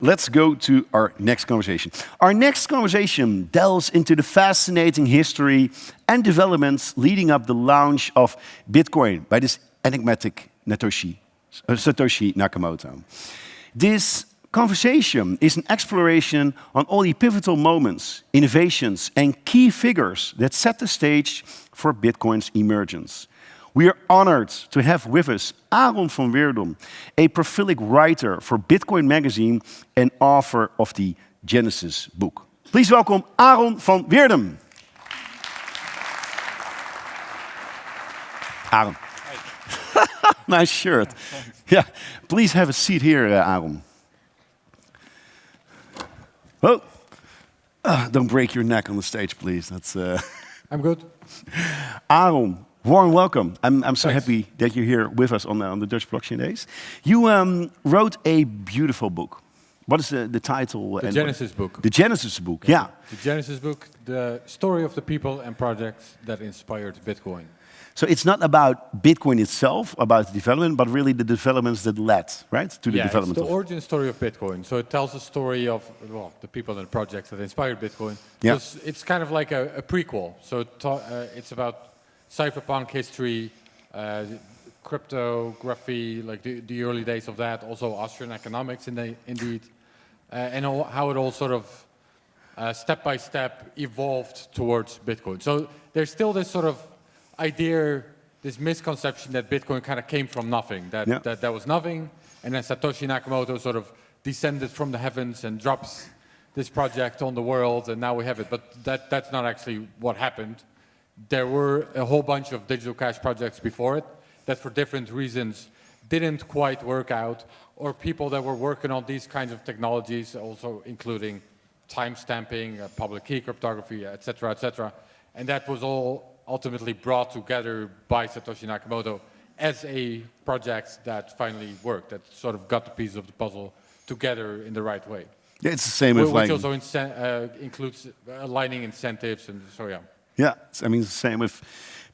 Let's go to our next conversation. Our next conversation delves into the fascinating history and developments leading up the launch of Bitcoin by this enigmatic Satoshi Nakamoto. This conversation is an exploration on all the pivotal moments, innovations, and key figures that set the stage for Bitcoin's emergence. We are honored to have with us Aaron van Wirdum, a prolific writer for Bitcoin Magazine and author of the Genesis book. Please welcome Aaron van Wirdum. Aaron. Nice shirt. Yeah, please have a seat here, Aaron. Oh, don't break your neck on the stage, please. That's. I'm good. Aaron, warm welcome. I'm so happy that you're here with us on the Dutch Blockchain Days. You wrote a beautiful book. What is the title? The Genesis book. The Genesis book, yeah. The Genesis book, the story of the people and projects that inspired Bitcoin. So it's not about Bitcoin itself, about the development, but really the developments that led, right, to the development. It's the origin story of Bitcoin. So it tells the story of the people and the projects that inspired Bitcoin. Yeah. It's kind of like a prequel. So it's about cypherpunk history, cryptography, like the early days of that, also Austrian economics indeed, and how it all sort of step by step evolved towards Bitcoin. So there's still this sort of idea, this misconception that Bitcoin kind of came from nothing, that was nothing, and then Satoshi Nakamoto sort of descended from the heavens and drops this project on the world, and now we have it. But that's not actually what happened. There were a whole bunch of digital cash projects before it that for different reasons didn't quite work out, or people that were working on these kinds of technologies, also including timestamping, public key cryptography, et cetera, and that was all ultimately brought together by Satoshi Nakamoto as a project that finally worked, that sort of got the pieces of the puzzle together in the right way. Yeah, it's the same with which also includes aligning incentives, and so yeah. Yeah, I mean, it's the same with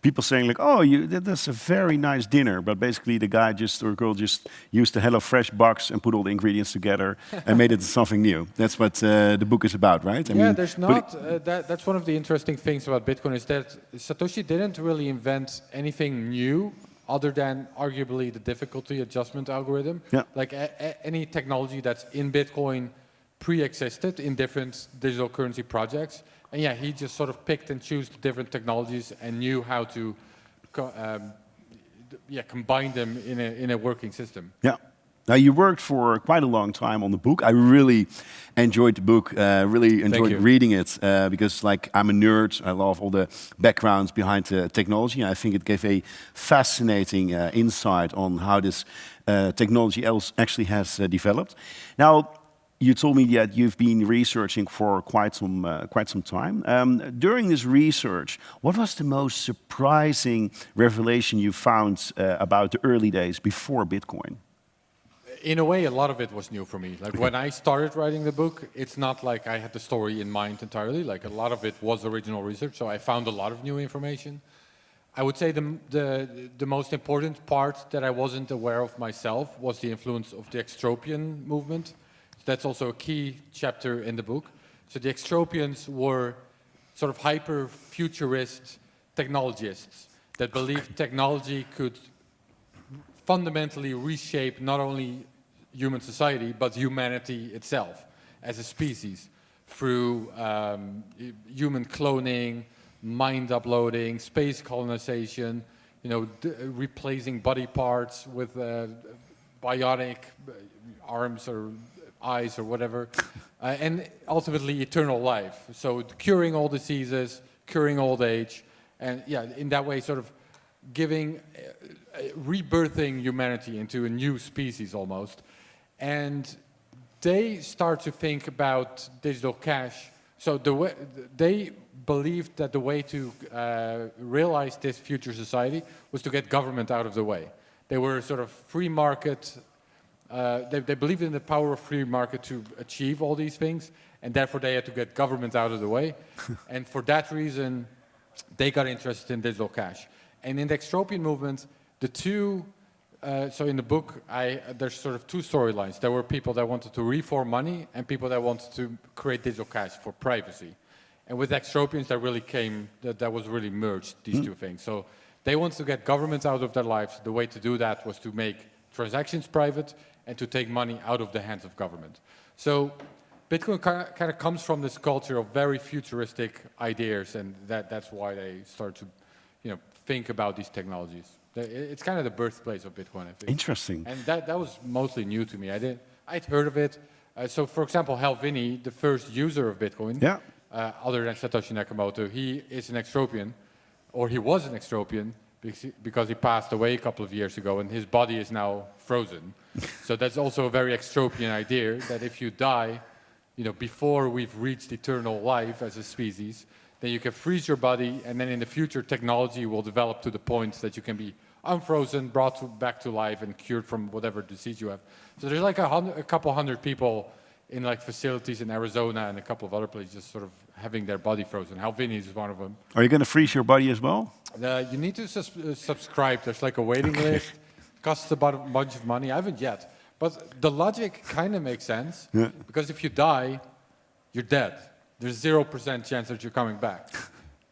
people saying like, oh, that's a very nice dinner, but basically the guy or girl just used the HelloFresh box and put all the ingredients together and made it something new. That's what the book is about, right? I mean, there's not. That's one of the interesting things about Bitcoin is that Satoshi didn't really invent anything new other than arguably the difficulty adjustment algorithm. Yeah. Like any technology that's in Bitcoin pre-existed in different digital currency projects. And yeah, he just sort of picked and chose the different technologies and knew how to combine them in a working system. Yeah. Now, you worked for quite a long time on the book. I really enjoyed the book, really enjoyed reading it, because like I'm a nerd. I love all the backgrounds behind the technology. I think it gave a fascinating insight on how this technology actually has developed. Now, you told me that you've been researching for quite some time. During this research, what was the most surprising revelation you found about the early days before Bitcoin? In a way, a lot of it was new for me. Like when I started writing the book, it's not like I had the story in mind entirely. Like a lot of it was original research, so I found a lot of new information. I would say the most important part that I wasn't aware of myself was the influence of the extropian movement. That's also a key chapter in the book. So the extropians were sort of hyper-futurist technologists that believed technology could fundamentally reshape not only human society, but humanity itself as a species through human cloning, mind uploading, space colonization, replacing body parts with bionic arms or eyes or whatever, and ultimately eternal life. So curing all diseases, curing old age, and in that way sort of rebirthing humanity into a new species almost. And they start to think about digital cash. So they believed that the way to realize this future society was to get government out of the way. They were sort of free market. They believed in the power of free market to achieve all these things, and therefore they had to get government out of the way. And for that reason, they got interested in digital cash. And in the extropian movement, the two So in the book, there's sort of two storylines. There were people that wanted to reform money and people that wanted to create digital cash for privacy. And with extropians, that was really merged, these two things. So they wanted to get governments out of their lives. The way to do that was to make transactions private and to take money out of the hands of government. So Bitcoin kind of comes from this culture of very futuristic ideas, and that's why they start to, think about these technologies. It's kind of the birthplace of Bitcoin, I think. Interesting. And that was mostly new to me. I'd heard of it. So, for example, Hal Finney, the first user of Bitcoin, other than Satoshi Nakamoto, he is an extropian, or he was an extropian, because he passed away a couple of years ago, and his body is now frozen. So that's also a very extropian idea, that if you die, before we've reached eternal life as a species, then you can freeze your body, and then in the future, technology will develop to the point that you can be unfrozen, brought back to life, and cured from whatever disease you have. So there's like a couple hundred people in like facilities in Arizona and a couple of other places just sort of having their body frozen. Hal Finney is one of them. Are you going to freeze your body as well? You need to subscribe. There's like a waiting list. Costs about a bunch of money. I haven't yet. But the logic kind of makes sense. Yeah. Because if you die, you're dead. There's 0% chance that you're coming back.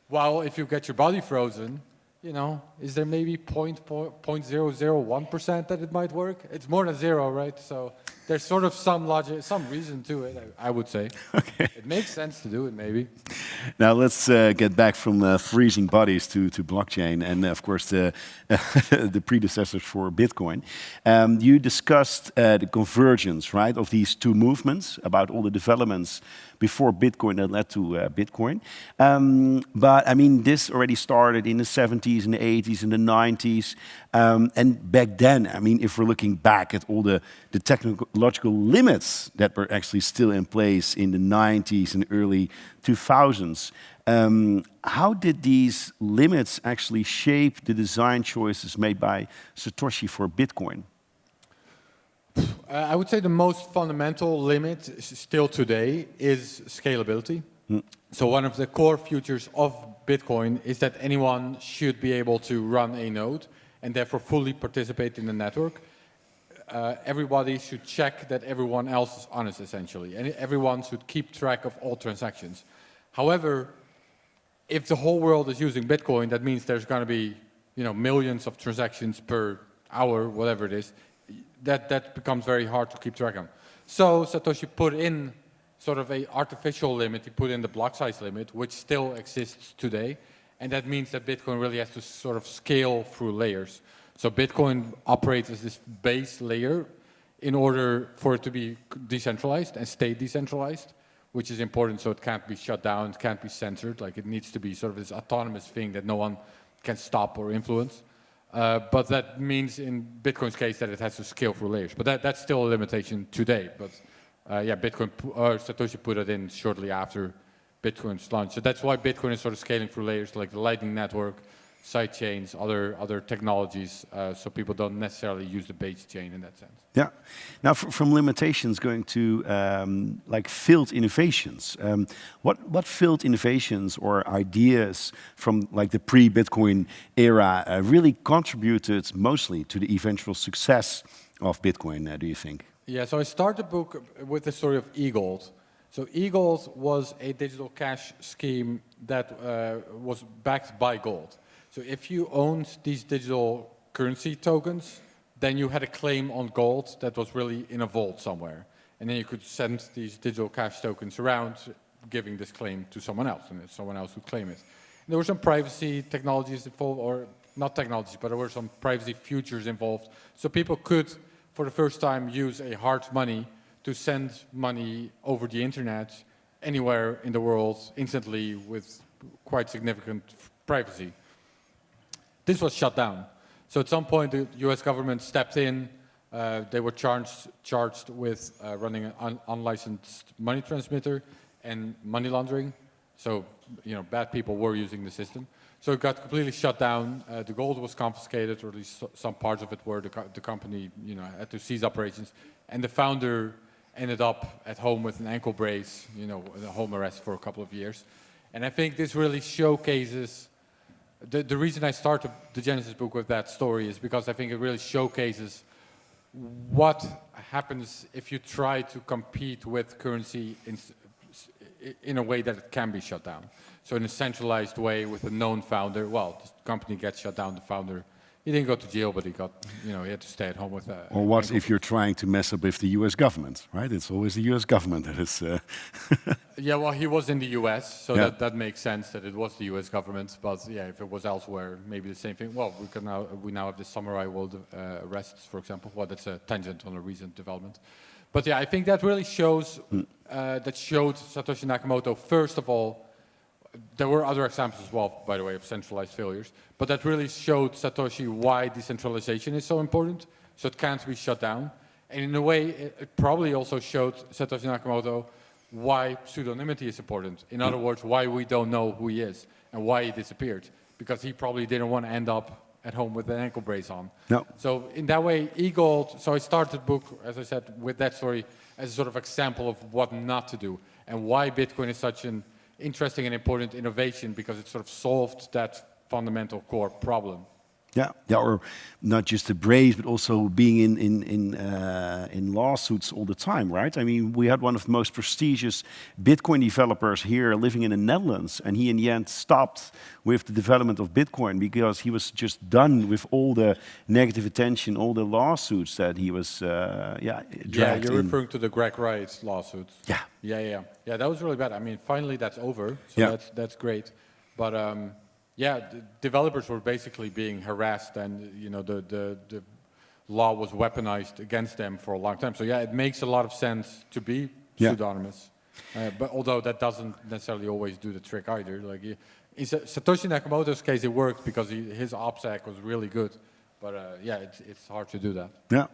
While if you get your body frozen, is there maybe 0.001% that it might work? It's more than zero, right? So there's sort of some logic, some reason to it, I would say. Okay. It makes sense to do it, maybe. Now let's get back from freezing bodies to blockchain and, of course, the predecessors for Bitcoin. You discussed the convergence, right, of these two movements, about all the developments before Bitcoin that led to Bitcoin. But, I mean, this already started in the 70s and the 80s and the 90s. And back then, I mean, if we're looking back at all the technological limits that were actually still in place in the 90s and early 2000s, how did these limits actually shape the design choices made by Satoshi for Bitcoin? I would say the most fundamental limit still today is scalability. So one of the core features of Bitcoin is that anyone should be able to run a node and therefore fully participate in the network. Everybody should check that everyone else is honest, essentially, and everyone should keep track of all transactions. However, if the whole world is using Bitcoin, that means there's going to be, millions of transactions per hour, whatever it is. That becomes very hard to keep track of. So Satoshi put in sort of an artificial limit. He put in the block size limit, which still exists today. And that means that Bitcoin really has to sort of scale through layers. So Bitcoin operates as this base layer in order for it to be decentralized and stay decentralized, which is important so it can't be shut down, it can't be censored. Like it needs to be sort of this autonomous thing that no one can stop or influence. But that means in Bitcoin's case that it has to scale through layers. But that's still a limitation today. But Satoshi put it in shortly after Bitcoin's launch. So that's why Bitcoin is sort of scaling through layers like the Lightning Network, side chains, other technologies, so people don't necessarily use the base chain in that sense. Yeah. Now, from limitations going to like failed innovations. What failed innovations or ideas from like the pre-Bitcoin era really contributed mostly to the eventual success of Bitcoin? Do you think? Yeah. So I start the book with the story of eGold. So eGold was a digital cash scheme that was backed by gold. So if you owned these digital currency tokens, then you had a claim on gold that was really in a vault somewhere. And then you could send these digital cash tokens around, giving this claim to someone else, and someone else would claim it. And there were some privacy technologies involved, or not technologies, but there were some privacy features involved. So people could, for the first time, use a hard money to send money over the internet anywhere in the world instantly with quite significant privacy. This was shut down. So at some point, the US government stepped in. They were charged with running an unlicensed money transmitter and money laundering. So, bad people were using the system. So it got completely shut down. The gold was confiscated, or at least some parts of it were. The company, had to cease operations. And the founder ended up at home with an ankle brace, home arrest for a couple of years. And I think this really showcases the reason I started the Genesis book with that story is because I think it really showcases what happens if you try to compete with currency in a way that it can be shut down. So in a centralized way with a known founder, well, the company gets shut down, the founder, he didn't go to jail, but he got, he had to stay at home with that. Or what if you're trying to mess up with the US government, right? It's always the US government that is... Yeah, well, he was in the US, so Yeah. that makes sense that it was the US government. But yeah, if it was elsewhere, maybe the same thing. Well, we now have the samurai world arrests, for example. Well, that's a tangent on a recent development. But yeah, I think that really shows, that showed Satoshi Nakamoto, first of all, there were other examples as well, by the way, of centralized failures. But that really showed Satoshi why decentralization is so important, so it can't be shut down. And in a way, it probably also showed Satoshi Nakamoto why pseudonymity is important. In other words, why we don't know who he is and why he disappeared. Because he probably didn't want to end up at home with an ankle brace on. No. So in that way, e-gold, so I started the book, as I said, with that story as a sort of example of what not to do and why Bitcoin is such an interesting and important innovation, because it sort of solved that fundamental core problem. Yeah, or not just the brace, but also being in lawsuits all the time, right? I mean, we had one of the most prestigious Bitcoin developers here living in the Netherlands, and he in the end stopped with the development of Bitcoin because he was just done with all the negative attention, all the lawsuits that he was, dragged you're in. referring to the Greg Wright lawsuits. Yeah. Yeah, that was really bad. I mean, finally that's over, so that's great. But developers were basically being harassed, and the law was weaponized against them for a long time. So yeah, it makes a lot of sense to be pseudonymous. But although that doesn't necessarily always do the trick either. Like in Satoshi Nakamoto's case, it worked because his OPSEC was really good. But it's hard to do that. Yeah.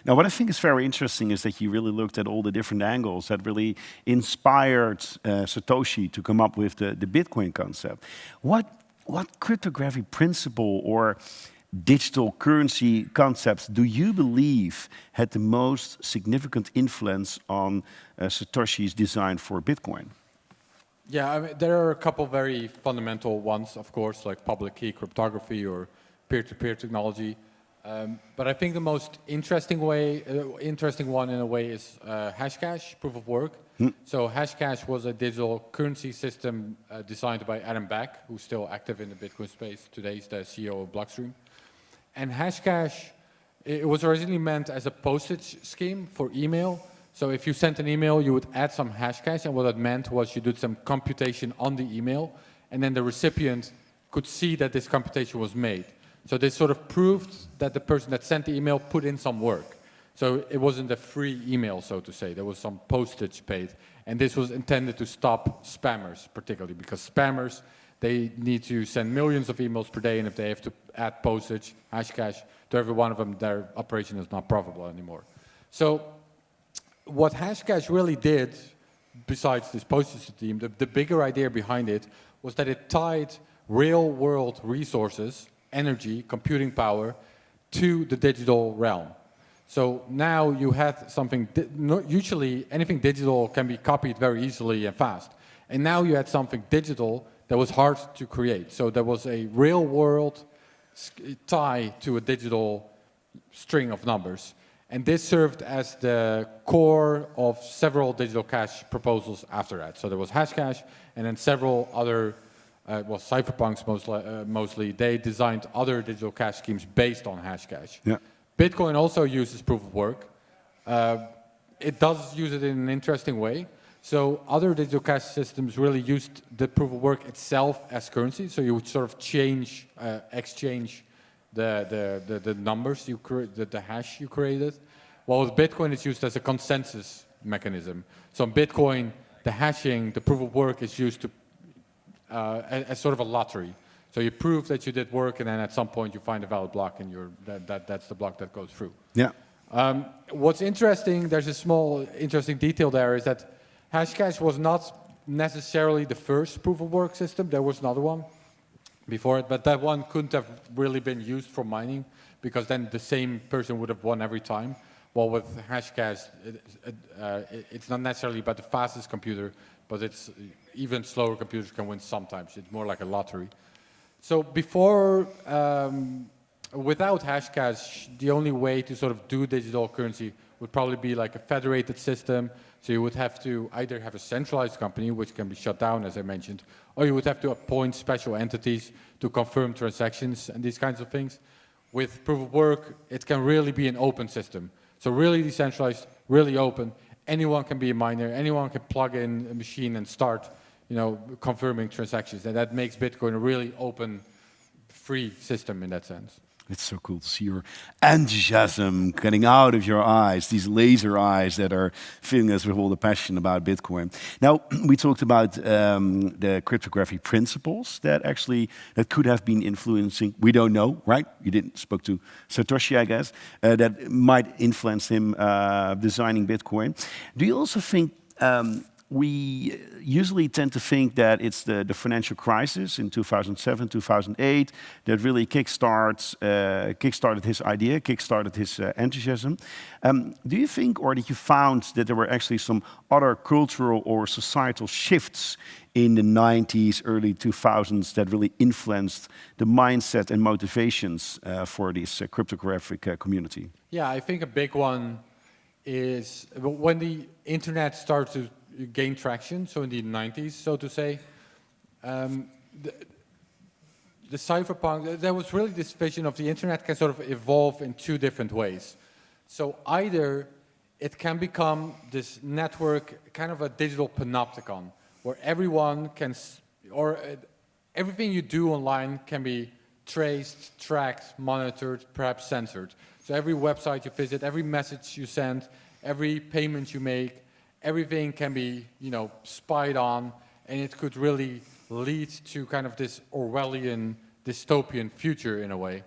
Now, what I think is very interesting is that you really looked at all the different angles that really inspired Satoshi to come up with the Bitcoin concept. What cryptography principle or digital currency concepts do you believe had the most significant influence on Satoshi's design for Bitcoin? Yeah, I mean, there are a couple very fundamental ones, of course, like public key cryptography or peer-to-peer technology. But I think the most interesting one in a way is Hashcash, proof of work. So Hashcash was a digital currency system designed by Adam Back, who's still active in the Bitcoin space. Today he's the CEO of Blockstream. And Hashcash, it was originally meant as a postage scheme for email. So if you sent an email, you would add some Hashcash, and what that meant was you did some computation on the email, and then the recipient could see that this computation was made. So this sort of proved that the person that sent the email put in some work. So it wasn't a free email, so to say. There was some postage paid. And this was intended to stop spammers, particularly, because spammers, they need to send millions of emails per day, and if they have to add postage, Hashcash, to every one of them, their operation is not profitable anymore. So what Hashcash really did, besides this postage scheme, the bigger idea behind it was that it tied real-world resources, energy, computing power, to the digital realm. So now you had something, usually anything digital can be copied very easily and fast. And now you had something digital that was hard to create. So there was a real world tie to a digital string of numbers. And this served as the core of several digital cash proposals after that. So there was Hashcash, and then several other cypherpunks mostly, they designed other digital cash schemes based on Hashcash. Yeah. Bitcoin also uses proof of work. It does use it in an interesting way. So other digital cash systems really used the proof of work itself as currency. So you would sort of exchange the numbers you created, the hash you created. While with Bitcoin, it's used as a consensus mechanism. So in Bitcoin, the hashing, the proof of work is used to as sort of a lottery. So you prove that you did work, and then at some point you find a valid block, and that's the block that goes through. Yeah. What's interesting, there's a small interesting detail there, is that Hashcash was not necessarily the first proof of work system. There was another one before it, but that one couldn't have really been used for mining, because then the same person would have won every time. While with Hashcash, it's not necessarily about the fastest computer, but it's even slower computers can win sometimes. It's more like a lottery. So before, without Hashcash, the only way to sort of do digital currency would probably be like a federated system. So you would have to either have a centralized company, which can be shut down, as I mentioned, or you would have to appoint special entities to confirm transactions and these kinds of things. With proof of work, it can really be an open system. So really decentralized, really open. Anyone can be a miner. Anyone can plug in a machine and start, confirming transactions. And that makes Bitcoin a really open, free system in that sense. It's so cool to see your enthusiasm coming out of your eyes, these laser eyes that are filling us with all the passion about Bitcoin. Now, we talked about the cryptography principles that could have been influencing. We don't know, right? You didn't spoke to Satoshi, I guess, that might influence him designing Bitcoin. Do you also think we usually tend to think that it's the financial crisis in 2007, 2008 that really kickstarted his idea, kickstarted his enthusiasm. Do you think, or did you found that there were actually some other cultural or societal shifts in the 90s, early 2000s that really influenced the mindset and motivations for this cryptographic community? Yeah, I think a big one is when the internet started to gain traction, so in the 90s, so to say, the cypherpunk, there was really this vision of the internet can sort of evolve in two different ways. So either it can become this network, kind of a digital panopticon, where everyone can, everything you do online can be traced, tracked, monitored, perhaps censored. So every website you visit, every message you send, every payment you make, everything can be, spied on, and it could really lead to kind of this Orwellian, dystopian future in a way.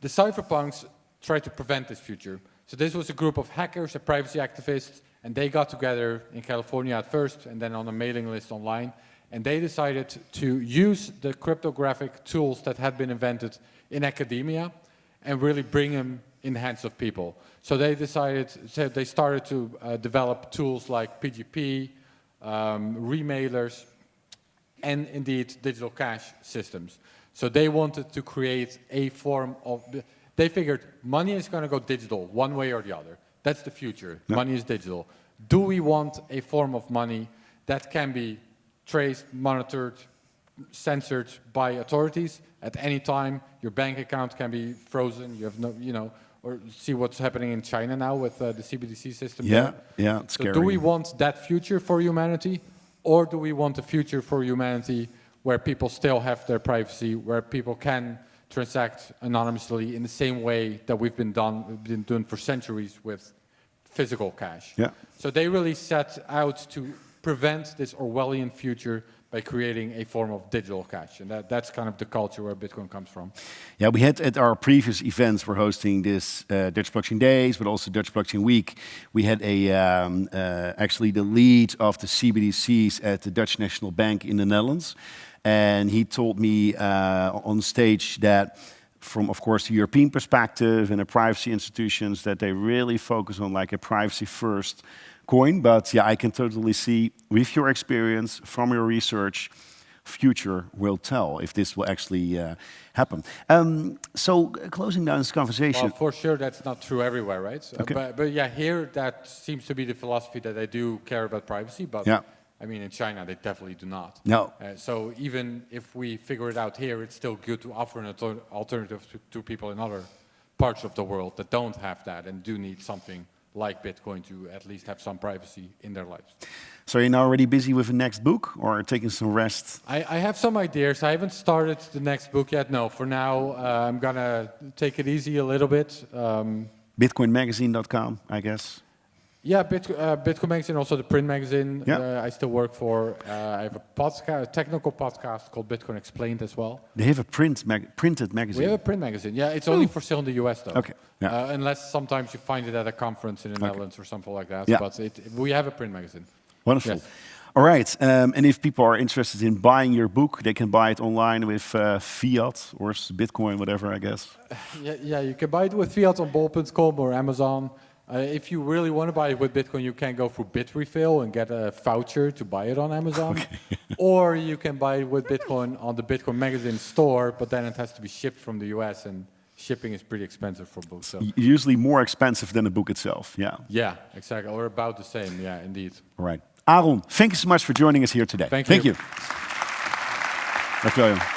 The cypherpunks tried to prevent this future. So this was a group of hackers and privacy activists, and they got together in California at first, and then on a mailing list online, and they decided to use the cryptographic tools that had been invented in academia and really bring them in the hands of people. So they they started to develop tools like PGP, remailers, and indeed digital cash systems. So they wanted to create a form of, they figured money is going to go digital one way or the other. That's the future. Yeah. Money is digital. Do we want a form of money that can be traced, monitored, censored by authorities at any time? Your bank account can be frozen. You have no, or see what's happening in China now with the CBDC system. Yeah, yeah, it's scary. So do we want that future for humanity, or do we want a future for humanity where people still have their privacy, where people can transact anonymously in the same way that we've been doing for centuries with physical cash? Yeah. So they really set out to prevent this Orwellian future by creating a form of digital cash. And that's kind of the culture where Bitcoin comes from. Yeah, we had at our previous events, we're hosting this Dutch Blockchain Days, but also Dutch Blockchain Week. We had actually the lead of the CBDCs at the Dutch National Bank in the Netherlands. And he told me on stage that from, of course, the European perspective and the privacy institutions, that they really focus on like a privacy-first coin. But yeah, I can totally see, with your experience, from your research, future will tell if this will actually happen. So closing down this conversation. Well, for sure, that's not true everywhere, right? So, okay. But yeah, here that seems to be the philosophy that they do care about privacy. But yeah. I mean, in China, they definitely do not. No. So even if we figure it out here, it's still good to offer an alternative to people in other parts of the world that don't have that and do need something like Bitcoin to at least have some privacy in their lives. So you're now already busy with the next book or taking some rest? I have some ideas. I haven't started the next book yet. No, for now, I'm going to take it easy a little bit. BitcoinMagazine.com, I guess. Yeah, Bitcoin Magazine, also the print magazine I still work for. I have a technical podcast called Bitcoin Explained as well. They have a printed magazine? We have a print magazine. Yeah, it's only for sale in the US though. Okay. Yeah. Unless sometimes you find it at a conference in the Netherlands or something like that. Yeah. But we have a print magazine. Wonderful. Yes. All right, and if people are interested in buying your book, they can buy it online with fiat or Bitcoin, whatever, I guess. Yeah, you can buy it with fiat on bol.com or Amazon. If you really want to buy it with Bitcoin, you can go through Bitrefill and get a voucher to buy it on Amazon. Or you can buy it with Bitcoin on the Bitcoin Magazine store, but then it has to be shipped from the US, and shipping is pretty expensive for books. So. Usually more expensive than the book itself, yeah. Yeah, exactly, or about the same, yeah, indeed. All right. Aaron, thank you so much for joining us here today. Thank you. Dank wel, Jan.